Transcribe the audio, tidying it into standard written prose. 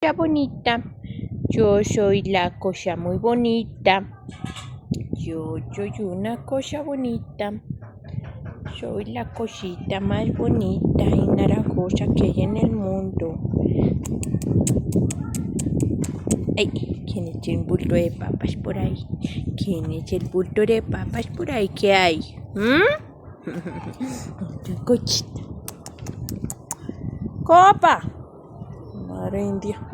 Cosa bonita. Yo soy la cosa muy bonita. Yo soy una cosa bonita. Soy la cosita más bonita y naranjosa que hay en el mundo. Ay, ¿quién es el bulto de papas por ahí? ¿Quién es el bulto de papas por ahí? ¿Qué hay? Otra cochita. ¡Copa! Madre india.